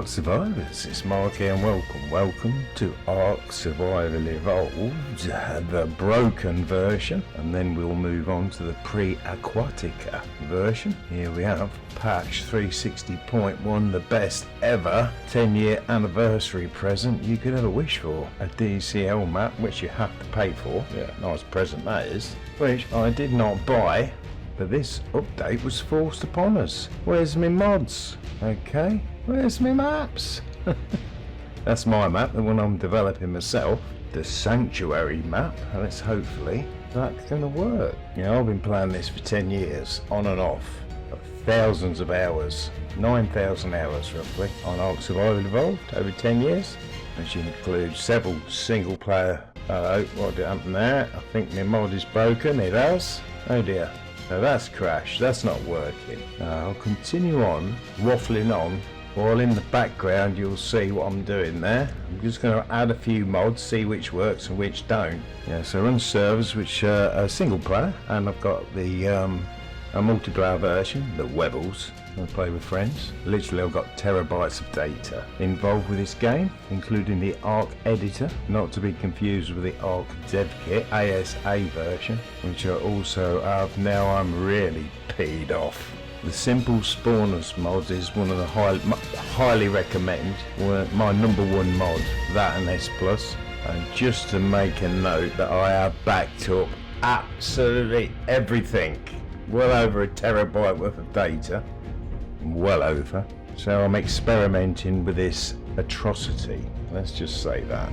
Survivors, it's Mark here and welcome to Ark Survival Evolved, the broken version, and then we'll move on to the Preaquatica version. Here we have patch 360.1, the best ever 10-year anniversary present you could ever wish for. A DCL map which you have to pay for, yeah, nice present that is, which I did not buy, but this update was forced upon us. Where's my mods? Okay, where's my maps? That's my map, the one I'm developing myself. The Sanctuary map, and it's hopefully that's gonna work. You know, I've been playing this for 10 years, on and off, thousands of hours, 9,000 hours roughly, on Ark Survival Evolved over 10 years, which includes several single player. Oh, what did happen there? I think my mod is broken, it has. Oh dear. Now that's crashed, that's not working. I'll continue on, waffling on, while in the background you'll see what I'm doing there. I'm just going to add a few mods, see which works and which don't. Yeah, so I run servers which are single player, and I've got the a multiplayer version, the Webbles. I play with friends. Literally I've got terabytes of data involved with this game, including the Ark editor, not to be confused with the Ark dev kit ASA version, which I also have. Now I'm really peed off. The simple spawners mod is one of the highly recommend, my #1 mod, that and S+. And just to make a note that I have backed up absolutely everything, well over a terabyte worth of data. Well over. So I'm experimenting with this atrocity, let's just say that.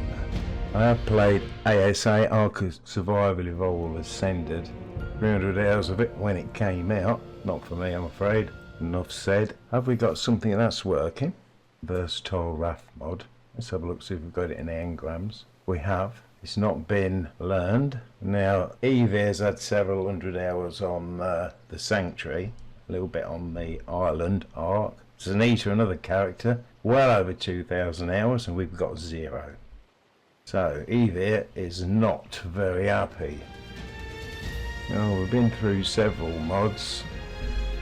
I have played ASA, Ark Survival Evolved Ascended, 300 hours of it when it came out. Not for me, I'm afraid. Enough said. Have we got something that's working? Versatile raft mod. Let's have a look, see if we've got it in the engrams. We have. It's not been learned. Now Evie has had several hundred hours on the Sanctuary, a little bit on the island Ark. Zanita, another character, well over 2,000 hours, and we've got 0. So Evie is not very happy. Oh, we've been through several mods.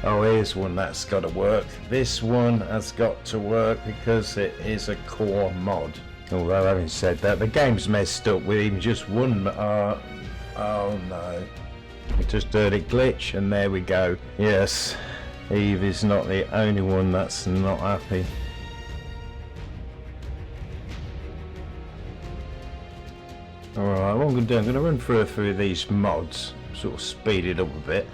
Oh, here's one that's got to work. This one has got to work because it is a core mod. Although having said that, the game's messed up with even just one. Oh no. We just heard it glitch, and there we go. Yes, Eve is not the only one that's not happy. Alright, what I'm going to do, I'm going to run through a few of these mods, sort of speed it up a bit,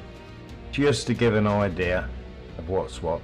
just to give an idea of what's what.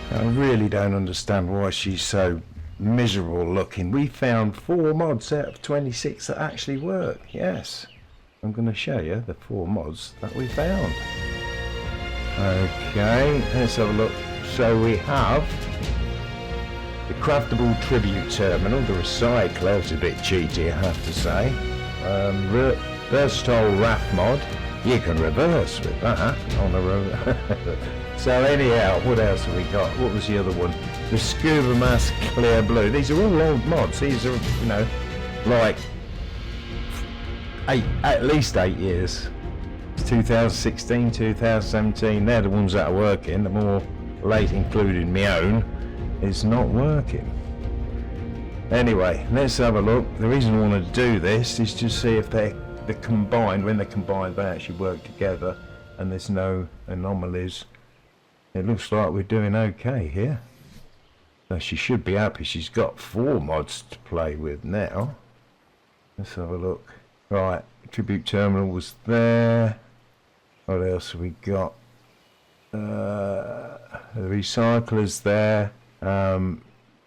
I really don't understand why she's so miserable looking. We found 4 mods out of 26 that actually work. Yes, I'm going to show you the 4 mods that we found. Okay, let's have a look. So we have the craftable tribute terminal, the recycler. It's a bit cheaty, I have to say. Versatile raft mod. You can reverse with that on the road. So anyhow, what else have we got? What was the other one? The scuba mask clear blue. These are all old mods. These are, you know, like at least 8 years. It's 2016, 2017. They're the ones that are working. The more late, including my own, is not working. Anyway, let's have a look. The reason I want to do this is to see if they're combined. When they're combined, they actually work together, and there's no anomalies. It looks like we're doing okay here. So she should be happy. She's got 4 mods to play with now. Let's have a look. Right, tribute terminal was there. What else have we got? The recycler's there.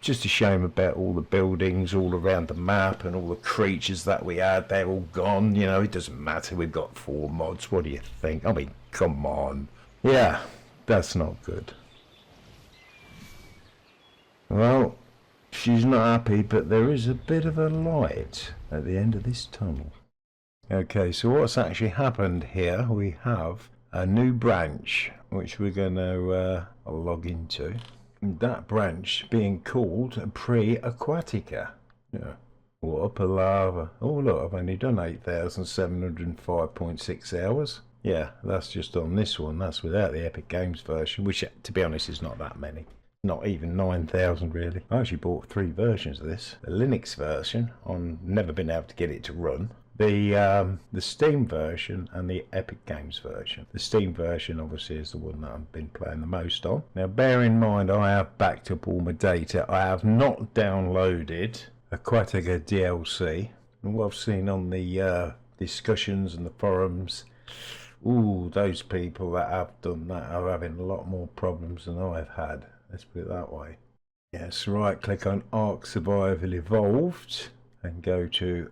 just a shame about all the buildings all around the map and all the creatures that we had. They're all gone. You know, it doesn't matter. We've got 4 mods. What do you think? I mean, come on. Yeah, that's not good. Well, she's not happy, but there is a bit of a light at the end of this tunnel. Okay, so what's actually happened here, we have a new branch which we're going to log into. That branch being called Preaquatica. Yeah. Water lava. Oh look, I've only done 8,705.6 hours. Yeah, that's just on this one. That's without the Epic Games version, which to be honest is not that many. Not even 9,000 really. I actually bought 3 versions of this. The Linux version, never been able to get it to run. The Steam version and the Epic Games version. The Steam version obviously is the one that I've been playing the most on. Now bear in mind I have backed up all my data. I have not downloaded Aquatica DLC. And what I've seen on the discussions and the forums, ooh, those people that have done that are having a lot more problems than I've had. Let's put it that way. Yes, right, click on Ark Survival Evolved and go to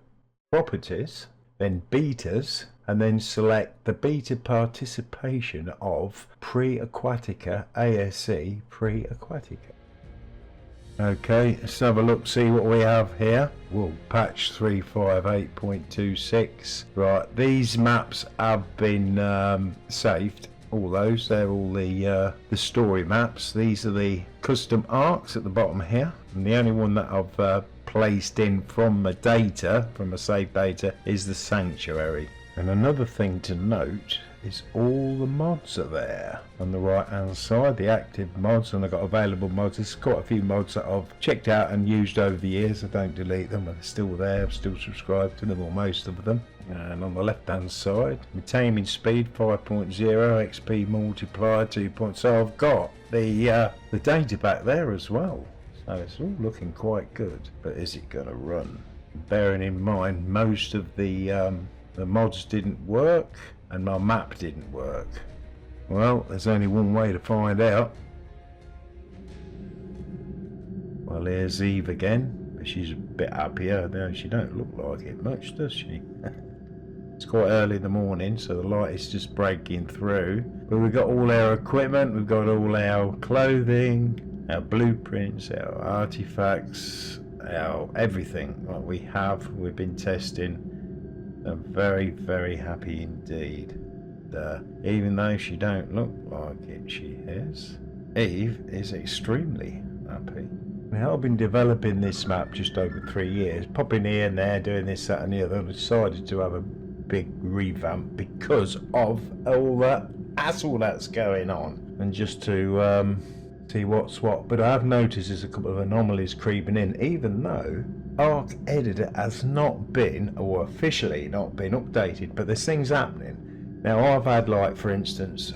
Properties, then Betas, and then select the beta participation of Preaquatica ASC Preaquatica. Okay, let's have a look, see what we have here. Well, patch 358.26. Right, these maps have been saved. All those, they're all the story maps. These are the custom arcs at the bottom here, and the only one that I've placed in from my data, from my saved data, is the sanctuary. And another thing to note is all the mods are there on the right hand side, the active mods, and I've got available mods. There's quite a few mods that I've checked out and used over the years. I don't delete them, they're still there. I'm still subscribed to them, or most of them. And on the left hand side, taming speed 5.0, XP multiplier 2. So I've got the data back there as well. So it's all looking quite good, but is it going to run? Bearing in mind most of the mods didn't work and my map didn't work. Well, there's only one way to find out. Well, here's Eve again, but she's a bit happier now. She don't look like it much, does she? It's quite early in the morning, so the light is just breaking through. But we've got all our equipment, we've got all our clothing, our blueprints, our artifacts, our everything that we have. We've been testing. I'm very, very happy indeed. Even though she don't look like it, she is. Eve is extremely happy. Now, I've been developing this map just over 3 years, popping here and there, doing this, that and the other. I decided to have a big revamp because of all that hassle that's going on, and just to see what's what. But I have noticed there's a couple of anomalies creeping in, even though Ark Editor has not been, or officially not been updated, but there's things happening. Now I've had, like, for instance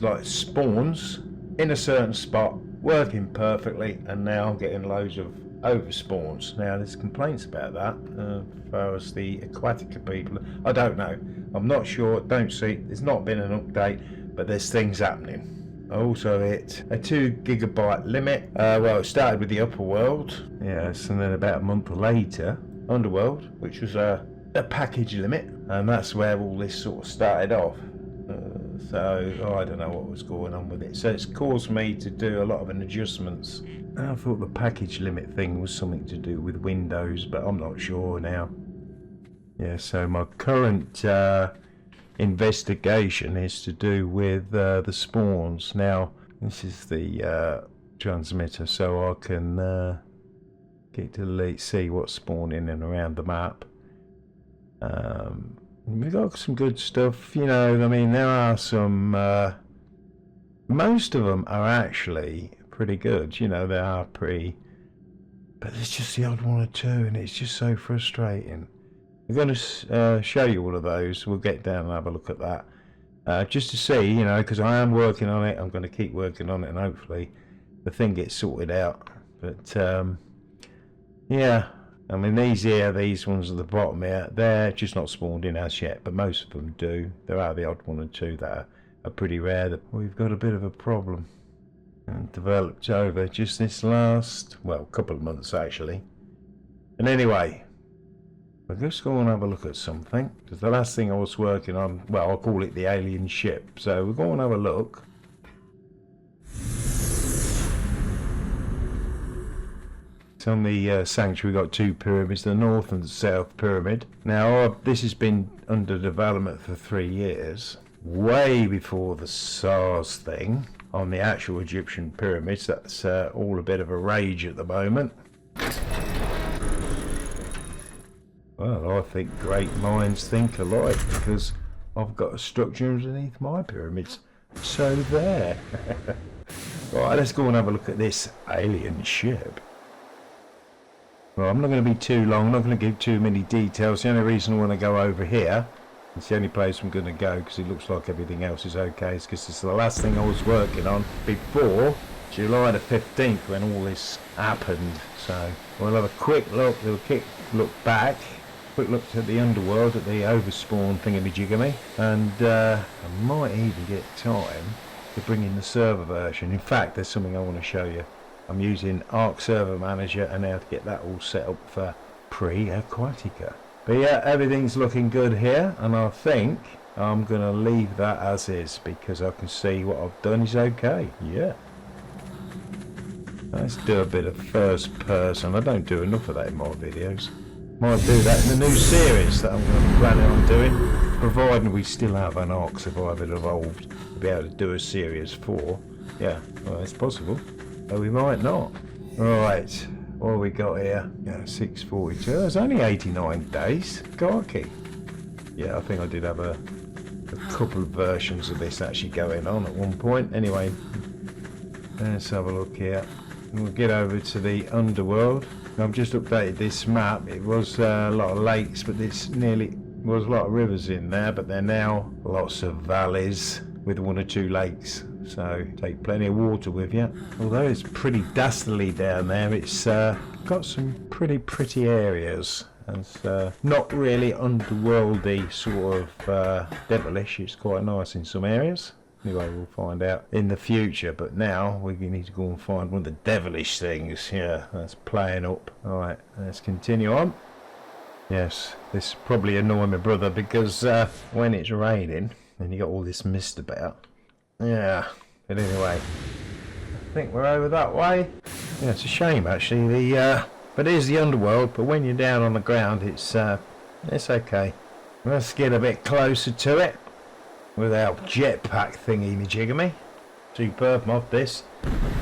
like spawns in a certain spot working perfectly, and now I'm getting loads of overspawns. Now there's complaints about that as far as the Aquatica people. I don't know, I'm not sure, don't see, there's not been an update, but there's things happening. I also hit a 2 GB limit. Well, it started with the upper world, yes, and then about a month later Underworld, which was a package limit, and that's where all this sort of started off. So I don't know what was going on with it, so it's caused me to do a lot of adjustments. I thought the package limit thing was something to do with Windows, but I'm not sure now. Yeah, so my current investigation is to do with the spawns. Now this is the transmitter, so I can get to see what's spawning in and around the map. We've got some good stuff, you know. I mean, there are some most of them are actually pretty good, you know. They are pretty, but there's just the odd one or two, and it's just so frustrating. I'm going to show you all of those. We'll get down and have a look at that, just to see, you know, because I am working on it. I'm going to keep working on it, and hopefully the thing gets sorted out. But yeah, I mean, these ones at the bottom here, they're just not spawned in as yet, but most of them do. There are the odd one or two that are pretty rare. That we've got a bit of a problem. and developed over just this last, well, couple of months actually. And anyway, we'll just go and have a look at something, because the last thing I was working on, well, I'll call it the alien ship. So we'll go and have a look. So on the sanctuary, we've got two pyramids, the north and the south pyramid. Now, this has been under development for 3 years, way before the SARS thing. On the actual Egyptian pyramids, that's all a bit of a rage at the moment. Well, I think great minds think alike, because I've got a structure underneath my pyramids. So there. Right, let's go and have a look at this alien ship. Well, I'm not going to be too long, I'm not going to give too many details. The only reason I want to go over here, it's the only place I'm going to go, because it looks like everything else is okay, is because it's the last thing I was working on before July the 15th when all this happened. So we'll have a quick look, back, quick look at the underworld, at the overspawn thingamajigamy, and I might even get time to bring in the server version. In fact, there's something I want to show you. I'm using Ark Server Manager and how to get that all set up for Preaquatica. But yeah, everything's looking good here, and I think I'm going to leave that as is, because I can see what I've done is okay. Yeah. Let's do a bit of first person. I don't do enough of that in my videos. Might do that in the new series that I'm going to plan on doing, providing we still have an Ark Survival evolved to be able to do a series 4. Yeah, well, it's possible. But we might not. Right, what have we got here? Yeah, 642. It's only 89 days. Crikey. Yeah, I think I did have a couple of versions of this actually going on at one point. Anyway, let's have a look here. We'll get over to the underworld. I've just updated this map. It was a lot of lakes, but was a lot of rivers in there, but they're now lots of valleys with 1 or 2 lakes. So take plenty of water with you. Although it's pretty dastardly down there, it's got some pretty areas. And it's not really underworldy sort of devilish. It's quite nice in some areas. Anyway, we'll find out in the future. But now we need to go and find one of the devilish things. Yeah, that's playing up. Alright, let's continue on. Yes, this probably annoy my brother, because when it's raining and you got all this mist about. Yeah, but anyway, I think we're over that way. Yeah, it's a shame actually. But it is the underworld. But when you're down on the ground, it's okay. Let's get a bit closer to it with our jetpack thingy-majigamy. Superb mod this.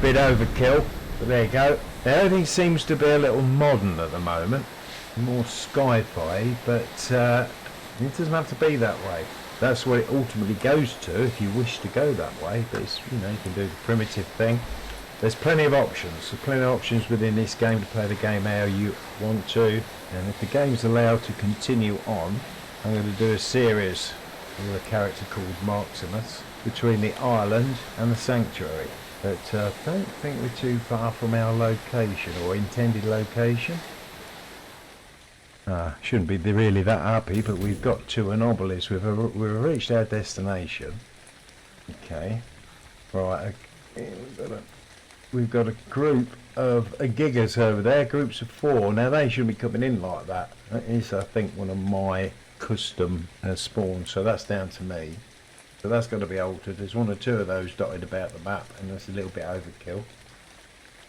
Bit overkill, but there you go. Now, everything seems to be a little modern at the moment, more sci-fi, but it doesn't have to be that way. That's what it ultimately goes to if you wish to go that way, but it's, you know, you can do the primitive thing. There's plenty of options. There's plenty of options within this game to play the game how you want to, and if the game's allowed to continue on, I'm going to do a series with a character called Maximus between the island and the sanctuary. But I don't think we're too far from our location, or intended location. Shouldn't be really that happy, but we've got 2 anomalies. We've reached our destination. Okay, right. We've got a group of gigas over there, groups of 4. Now they shouldn't be coming in like that. That is, I think, one of my custom spawns, so that's down to me. So that's got to be altered. There's 1 or 2 of those dotted about the map, and that's a little bit overkill.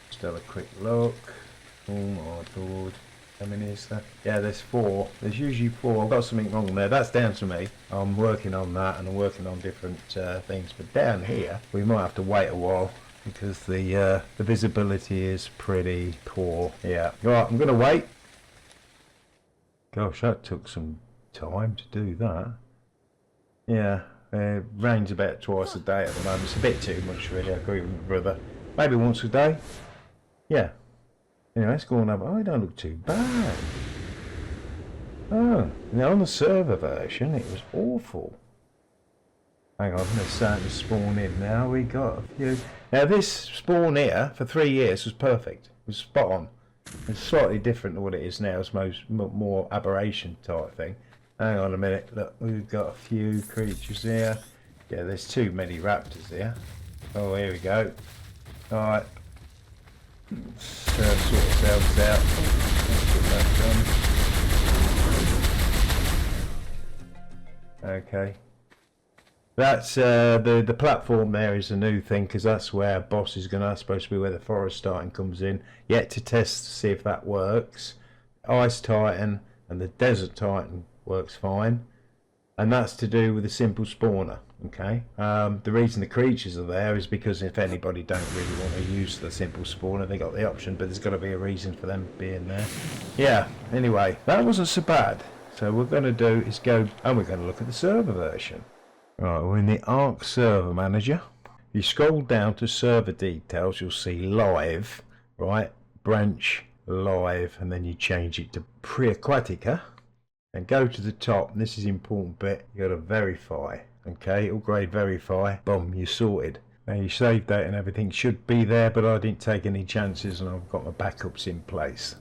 Just have a quick look. Oh my lord. How many is that? Yeah, there's 4. There's usually 4. I've got something wrong there. That's down to me. I'm working on that, and I'm working on different things. But down here, we might have to wait a while, because the visibility is pretty poor. Yeah. Right, I'm going to wait. Gosh, that took some time to do that. Yeah, it rains about twice a day at the moment. It's a bit too much, really. I agree with my brother. Maybe once a day. Yeah. Anyway, let's go on over. Oh, it don't look too bad. Oh, now on the server version, it was awful. Hang on, they're starting to spawn in now. We got a few. Now this spawn here for 3 years was perfect. It was spot on. It's slightly different to what it is now. It's more aberration type thing. Hang on a minute. Look, we've got a few creatures here. Yeah, there's too many raptors here. Oh, here we go. Alright. Let's sort ourselves out. Let's put that done. Okay. That's the platform there is a new thing, because that's where boss is gonna supposed to be, where the forest titan comes in. Yet to test to see if that works. Ice titan and the desert titan works fine, and that's to do with a simple spawner. Okay. The reason the creatures are there is because if anybody don't really want to use the simple spawner, they got the option, but there's got to be a reason for them being there. Yeah. Anyway, that wasn't so bad. So what we're going to do is go and we're going to look at the server version. Right, we're in the Ark Server Manager. If you scroll down to server details, you'll see live, right? Branch live, and then you change it to Preaquatica, and go to the top. And this is the important bit. You got to verify. Okay, upgrade verify. Boom, you're sorted. Now your save date and everything should be there, but I didn't take any chances, and I've got my backups in place.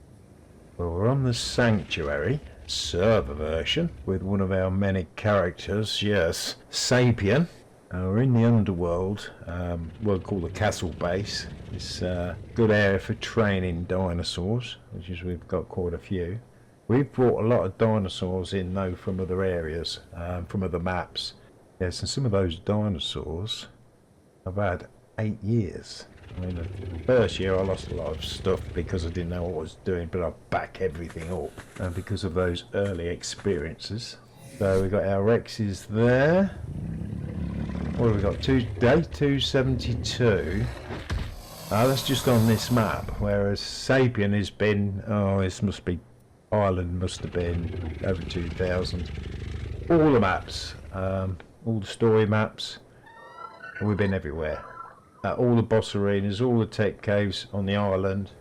Well, we're on the Sanctuary server version with one of our many characters, yes, Sapien. We're in the underworld, we'll call the castle base. It's a good area for training dinosaurs, which is we've got quite a few. We've brought a lot of dinosaurs in though from other areas, from other maps. Yes, and some of those dinosaurs have had 8 years. I mean, the first year I lost a lot of stuff because I didn't know what I was doing, but I back everything up because of those early experiences. So we got our Rexes there. What have we got? Day 272. That's just on this map, whereas Sapien has been, oh, this must be, Ireland must have been over 2,000. All the maps, all the story maps, and we've been everywhere. All the boss arenas, all the tech caves on the island.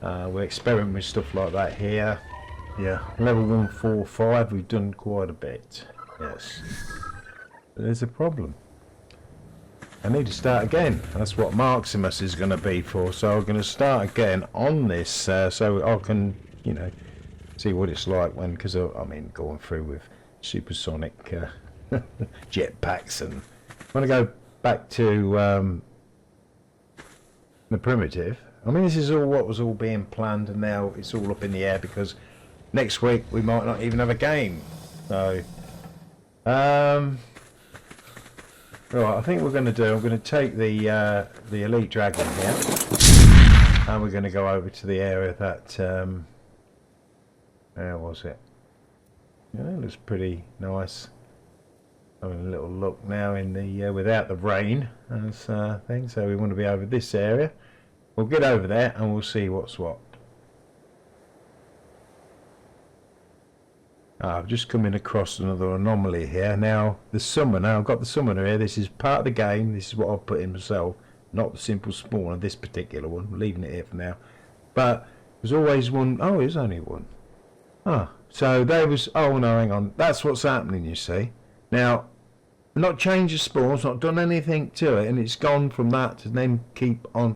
We're experimenting with stuff like that here. Yeah, level 145, we've done quite a bit. Yes. But there's a problem. I need to start again. That's what Maximus is going to be for. So I'm going to start again on this so I can, you know, see what it's like when, because I mean, going through with supersonic jetpacks, and I want to go back to the primitive. I mean, this is all what was all being planned, and now it's all up in the air because next week we might not even have a game. So right, I think we're going to do, I'm going to take the elite dragon here, and we're going to go over to the area that where was it? Yeah, it looks pretty nice. Having a little look now in the without the rain and thing, so we want to be over this area. We'll get over there and we'll see what's what. I've just come in across another anomaly here. Now the summoner, I've got the summoner here. This is part of the game. This is what I've put in myself, not the simple spawner, this particular one. I'm leaving it here for now. But there's always one. Oh, there's only one. So there was, oh no, hang on, that's what's happening, you see. Now, not changed the spawns, not done anything to it, and it's gone from that to then keep on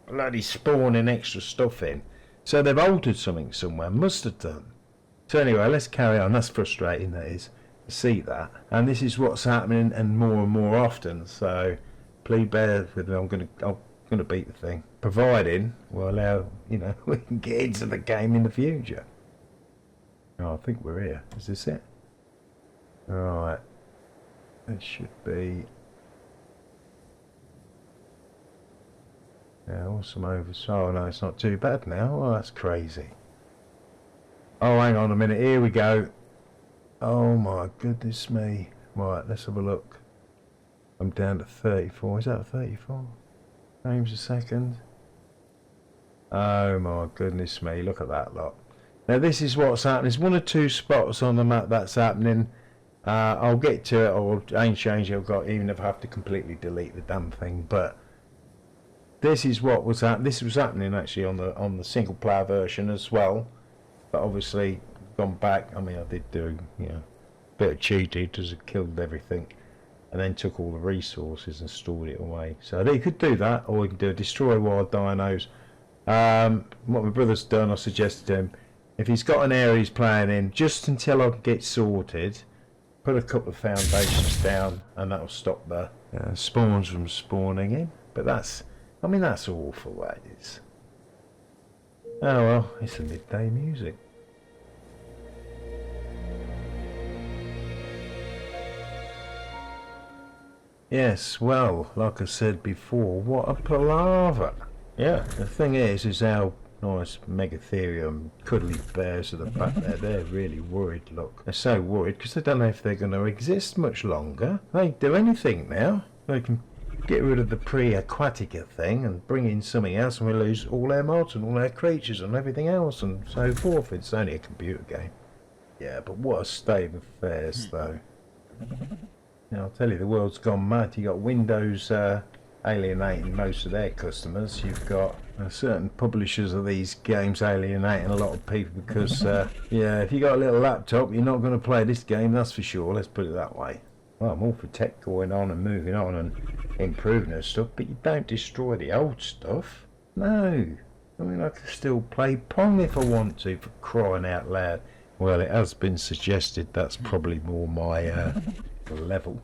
bloody spawning extra stuff in. So they've altered something somewhere, must have done. So anyway, let's carry on. That's frustrating, that is, to see that. And this is what's happening, and more often, so please bear with me. I'm gonna beat the thing, providing we'll allow, you know, we can get into the game in the future. Oh, I think we're here. Is this it? Right. It should be. Yeah, awesome oversaw. Oh no, it's not too bad now. Oh, that's crazy. Oh, hang on a minute. Here we go. Oh my goodness me. Right, let's have a look. I'm down to 34. Is that 34 frames a second? Oh my goodness me. Look at that lot. Now this is what's happening. There's one or two spots on the map that's happening. I'll get to it, or I ain't changed it. I've got, even if I have to completely delete the damn thing. But this is what was happening. This was happening actually on the single player version as well. But obviously gone back. I mean, I did do, you know, a bit of cheating, just killed everything, and then took all the resources and stored it away. So you could do that, or you can do a destroy wild dinos. What my brother's done, I suggested to him, if he's got an area he's playing in, just until I get sorted, put a couple of foundations down, and that'll stop the spawns from spawning in. But that's I mean, that's awful, that is. Oh well, it's the midday music. Yes, well, like I said before, what a palaver. Yeah, the thing is how nice Megatherium cuddly bears at the back there, they're really worried, look. They're so worried because they don't know if they're going to exist much longer. They do anything now. They can get rid of the Preaquatica thing and bring in something else, and we lose all their mods and all their creatures and everything else and so forth. It's only a computer game. Yeah, but what a state of affairs though. Now, I'll tell you, the world's gone mad. You got Windows alienating most of their customers. You've got certain publishers of these games alienating a lot of people because, yeah, if you got a little laptop, you're not going to play this game, that's for sure. Let's put it that way. Well, I'm all for tech going on and moving on and improving and stuff, but you don't destroy the old stuff. No. I mean, I can still play Pong if I want to, for crying out loud. Well, it has been suggested that's probably more my level.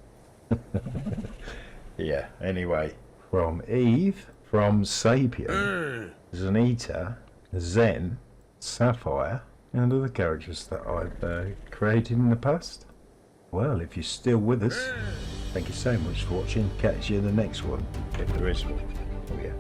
Yeah, anyway. From Eve, from Sapien, Zanita, Zen, Sapphire, and other characters that I've created in the past. Well, if you're still with us, thank you so much for watching. Catch you in the next one, if there is one. Oh yeah.